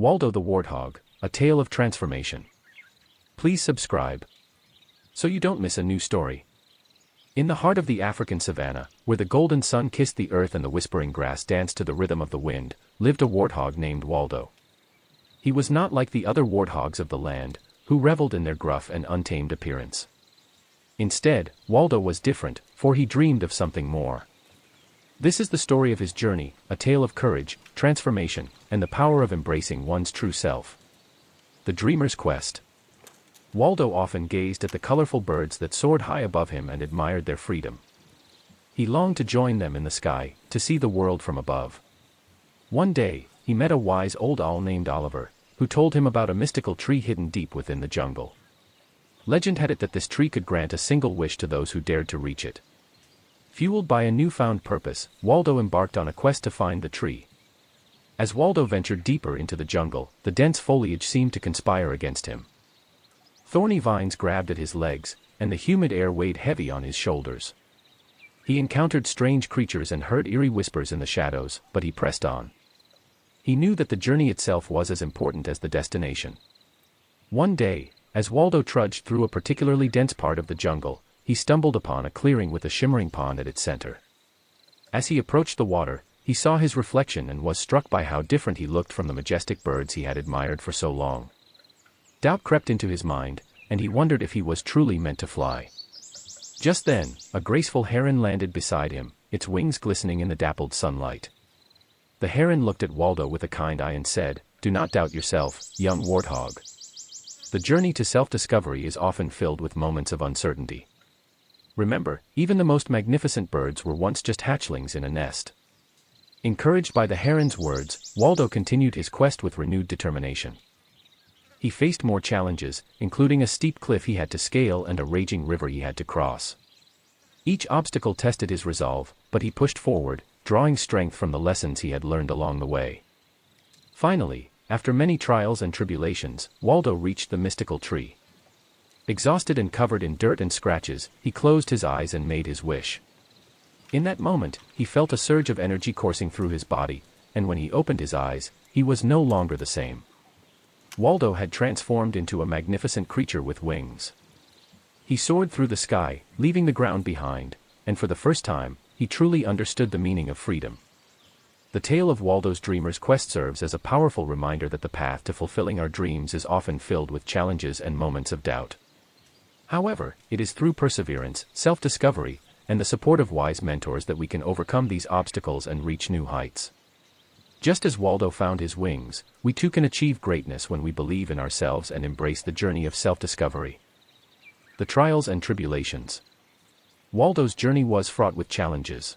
Waldo the Warthog, A Tale of Transformation. Please subscribe so you don't miss a new story. In the heart of the African savannah, where the golden sun kissed the earth and the whispering grass danced to the rhythm of the wind, lived a warthog named Waldo. He was not like the other warthogs of the land, who reveled in their gruff and untamed appearance. Instead, Waldo was different, for he dreamed of something more. This is the story of his journey, a tale of courage, transformation, and the power of embracing one's true self. The Dreamer's Quest. Waldo often gazed at the colorful birds that soared high above him and admired their freedom. He longed to join them in the sky, to see the world from above. One day, he met a wise old owl named Oliver, who told him about a mystical tree hidden deep within the jungle. Legend had it that this tree could grant a single wish to those who dared to reach it. Fueled by a newfound purpose, Waldo embarked on a quest to find the tree. As Waldo ventured deeper into the jungle, the dense foliage seemed to conspire against him. Thorny vines grabbed at his legs, and the humid air weighed heavy on his shoulders. He encountered strange creatures and heard eerie whispers in the shadows, but he pressed on. He knew that the journey itself was as important as the destination. One day, as Waldo trudged through a particularly dense part of the jungle, he stumbled upon a clearing with a shimmering pond at its center. As he approached the water, he saw his reflection and was struck by how different he looked from the majestic birds he had admired for so long. Doubt crept into his mind, and he wondered if he was truly meant to fly. Just then, a graceful heron landed beside him, its wings glistening in the dappled sunlight. The heron looked at Waldo with a kind eye and said, "Do not doubt yourself, young warthog. The journey to self-discovery is often filled with moments of uncertainty. Remember, even the most magnificent birds were once just hatchlings in a nest." Encouraged by the heron's words, Waldo continued his quest with renewed determination. He faced more challenges, including a steep cliff he had to scale and a raging river he had to cross. Each obstacle tested his resolve, but he pushed forward, drawing strength from the lessons he had learned along the way. Finally, after many trials and tribulations, Waldo reached the mystical tree. Exhausted and covered in dirt and scratches, he closed his eyes and made his wish. In that moment, he felt a surge of energy coursing through his body, and when he opened his eyes, he was no longer the same. Waldo had transformed into a magnificent creature with wings. He soared through the sky, leaving the ground behind, and for the first time, he truly understood the meaning of freedom. The tale of Waldo's Dreamer's Quest serves as a powerful reminder that the path to fulfilling our dreams is often filled with challenges and moments of doubt. However, it is through perseverance, self-discovery, and the support of wise mentors that we can overcome these obstacles and reach new heights. Just as Waldo found his wings, we too can achieve greatness when we believe in ourselves and embrace the journey of self-discovery. The Trials and Tribulations. Waldo's journey was fraught with challenges.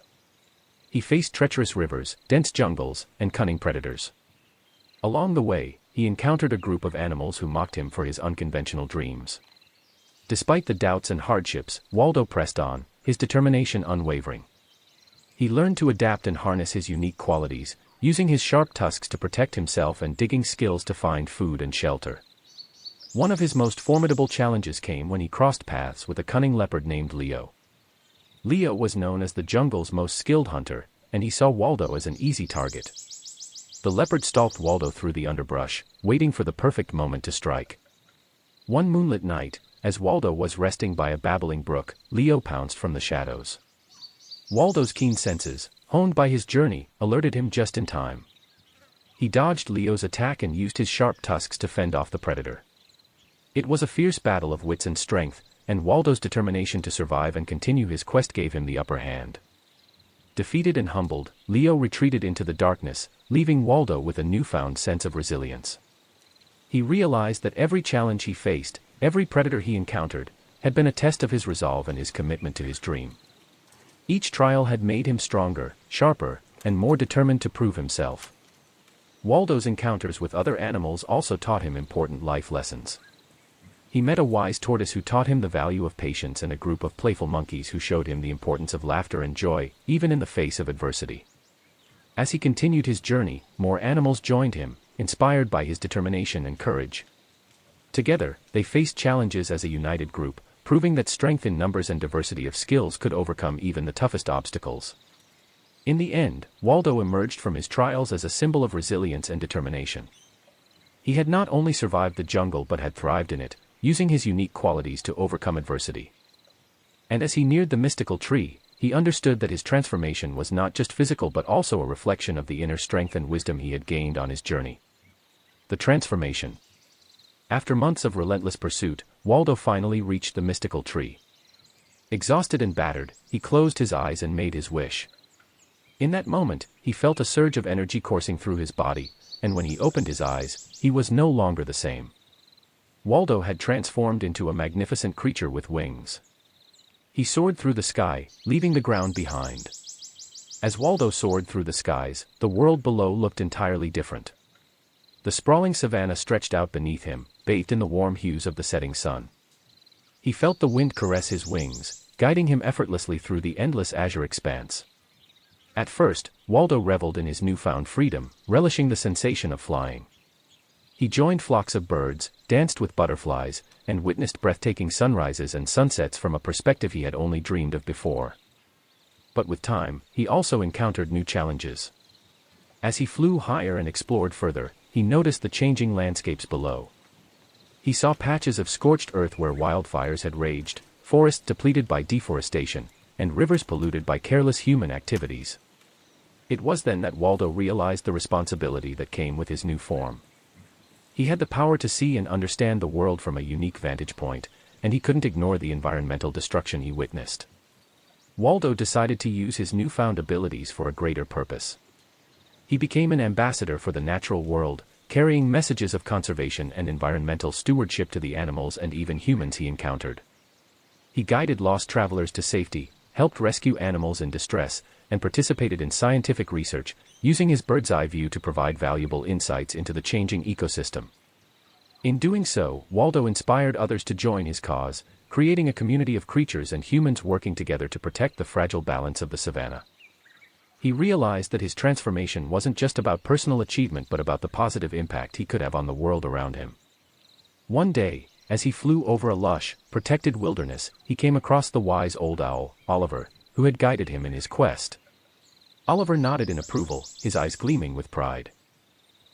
He faced treacherous rivers, dense jungles, and cunning predators. Along the way, he encountered a group of animals who mocked him for his unconventional dreams. Despite the doubts and hardships, Waldo pressed on, his determination unwavering. He learned to adapt and harness his unique qualities, using his sharp tusks to protect himself and digging skills to find food and shelter. One of his most formidable challenges came when he crossed paths with a cunning leopard named Leo. Leo was known as the jungle's most skilled hunter, and he saw Waldo as an easy target. The leopard stalked Waldo through the underbrush, waiting for the perfect moment to strike. One moonlit night, as Waldo was resting by a babbling brook, Leo pounced from the shadows. Waldo's keen senses, honed by his journey, alerted him just in time. He dodged Leo's attack and used his sharp tusks to fend off the predator. It was a fierce battle of wits and strength, and Waldo's determination to survive and continue his quest gave him the upper hand. Defeated and humbled, Leo retreated into the darkness, leaving Waldo with a newfound sense of resilience. He realized that every challenge he faced, every predator he encountered, had been a test of his resolve and his commitment to his dream. Each trial had made him stronger, sharper, and more determined to prove himself. Waldo's encounters with other animals also taught him important life lessons. He met a wise tortoise who taught him the value of patience and a group of playful monkeys who showed him the importance of laughter and joy, even in the face of adversity. As he continued his journey, more animals joined him, inspired by his determination and courage. Together, they faced challenges as a united group, proving that strength in numbers and diversity of skills could overcome even the toughest obstacles. In the end, Waldo emerged from his trials as a symbol of resilience and determination. He had not only survived the jungle but had thrived in it, using his unique qualities to overcome adversity. And as he neared the mystical tree, he understood that his transformation was not just physical but also a reflection of the inner strength and wisdom he had gained on his journey. The transformation. After months of relentless pursuit, Waldo finally reached the mystical tree. Exhausted and battered, he closed his eyes and made his wish. In that moment, he felt a surge of energy coursing through his body, and when he opened his eyes, he was no longer the same. Waldo had transformed into a magnificent creature with wings. He soared through the sky, leaving the ground behind. As Waldo soared through the skies, the world below looked entirely different. The sprawling savannah stretched out beneath him, bathed in the warm hues of the setting sun. He felt the wind caress his wings, guiding him effortlessly through the endless azure expanse. At first, Waldo reveled in his newfound freedom, relishing the sensation of flying. He joined flocks of birds, danced with butterflies, and witnessed breathtaking sunrises and sunsets from a perspective he had only dreamed of before. But with time, he also encountered new challenges. As he flew higher and explored further, he noticed the changing landscapes below. He saw patches of scorched earth where wildfires had raged, forests depleted by deforestation, and rivers polluted by careless human activities. It was then that Waldo realized the responsibility that came with his new form. He had the power to see and understand the world from a unique vantage point, and he couldn't ignore the environmental destruction he witnessed. Waldo decided to use his newfound abilities for a greater purpose. He became an ambassador for the natural world, carrying messages of conservation and environmental stewardship to the animals and even humans he encountered. He guided lost travelers to safety, helped rescue animals in distress, and participated in scientific research, using his bird's-eye view to provide valuable insights into the changing ecosystem. In doing so, Waldo inspired others to join his cause, creating a community of creatures and humans working together to protect the fragile balance of the savannah. He realized that his transformation wasn't just about personal achievement but about the positive impact he could have on the world around him. One day, as he flew over a lush, protected wilderness, he came across the wise old owl, Oliver, who had guided him in his quest. Oliver nodded in approval, his eyes gleaming with pride.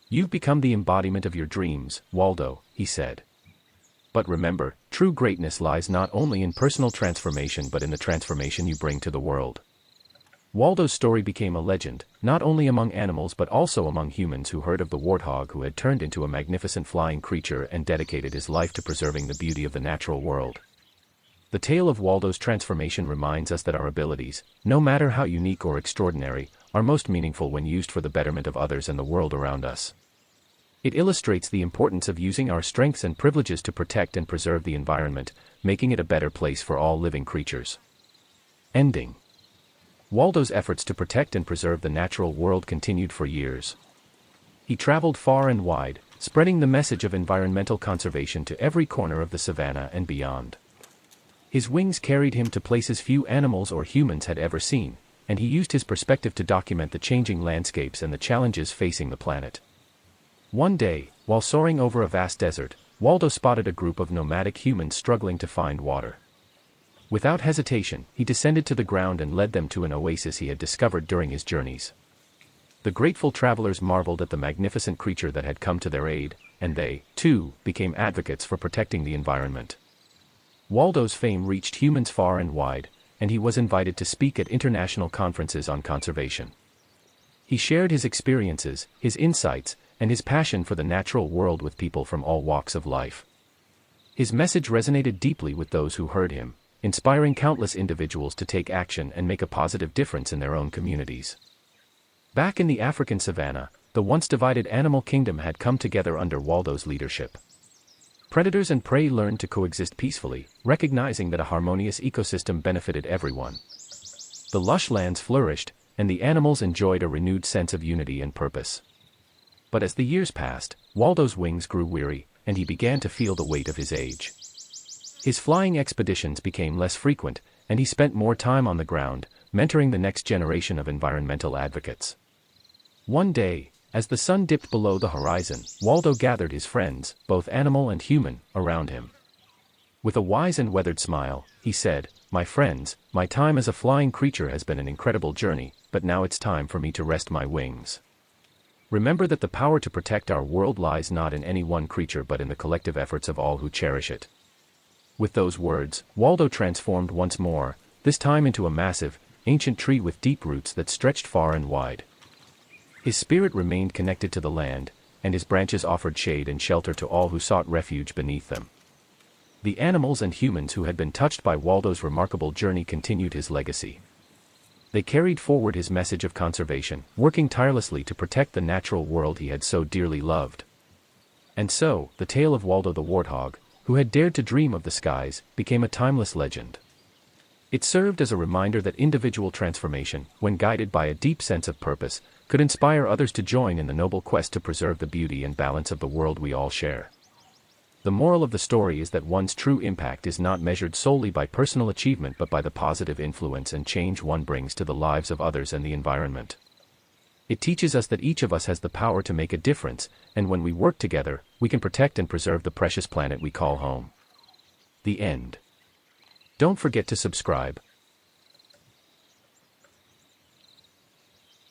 "You've become the embodiment of your dreams, Waldo," he said. "But remember, true greatness lies not only in personal transformation but in the transformation you bring to the world." Waldo's story became a legend, not only among animals but also among humans who heard of the warthog who had turned into a magnificent flying creature and dedicated his life to preserving the beauty of the natural world. The tale of Waldo's transformation reminds us that our abilities, no matter how unique or extraordinary, are most meaningful when used for the betterment of others and the world around us. It illustrates the importance of using our strengths and privileges to protect and preserve the environment, making it a better place for all living creatures. Ending. Waldo's efforts to protect and preserve the natural world continued for years. He traveled far and wide, spreading the message of environmental conservation to every corner of the savannah and beyond. His wings carried him to places few animals or humans had ever seen, and he used his perspective to document the changing landscapes and the challenges facing the planet. One day, while soaring over a vast desert, Waldo spotted a group of nomadic humans struggling to find water. Without hesitation, he descended to the ground and led them to an oasis he had discovered during his journeys. The grateful travelers marveled at the magnificent creature that had come to their aid, and they, too, became advocates for protecting the environment. Waldo's fame reached humans far and wide, and he was invited to speak at international conferences on conservation. He shared his experiences, his insights, and his passion for the natural world with people from all walks of life. His message resonated deeply with those who heard him, inspiring countless individuals to take action and make a positive difference in their own communities. Back in the African savannah, the once divided animal kingdom had come together under Waldo's leadership. Predators and prey learned to coexist peacefully, recognizing that a harmonious ecosystem benefited everyone. The lush lands flourished, and the animals enjoyed a renewed sense of unity and purpose. But as the years passed, Waldo's wings grew weary, and he began to feel the weight of his age. His flying expeditions became less frequent, and he spent more time on the ground, mentoring the next generation of environmental advocates. One day, as the sun dipped below the horizon, Waldo gathered his friends, both animal and human, around him. With a wise and weathered smile, he said, "My friends, my time as a flying creature has been an incredible journey, but now it's time for me to rest my wings." Remember that the power to protect our world lies not in any one creature but in the collective efforts of all who cherish it. With those words, Waldo transformed once more, this time into a massive, ancient tree with deep roots that stretched far and wide. His spirit remained connected to the land, and his branches offered shade and shelter to all who sought refuge beneath them. The animals and humans who had been touched by Waldo's remarkable journey continued his legacy. They carried forward his message of conservation, working tirelessly to protect the natural world he had so dearly loved. And so, the tale of Waldo the Warthog, who had dared to dream of the skies, became a timeless legend. It served as a reminder that individual transformation, when guided by a deep sense of purpose, could inspire others to join in the noble quest to preserve the beauty and balance of the world we all share. The moral of the story is that one's true impact is not measured solely by personal achievement but by the positive influence and change one brings to the lives of others and the environment. It teaches us that each of us has the power to make a difference, and when we work together, we can protect and preserve the precious planet we call home. The end. Don't forget to subscribe.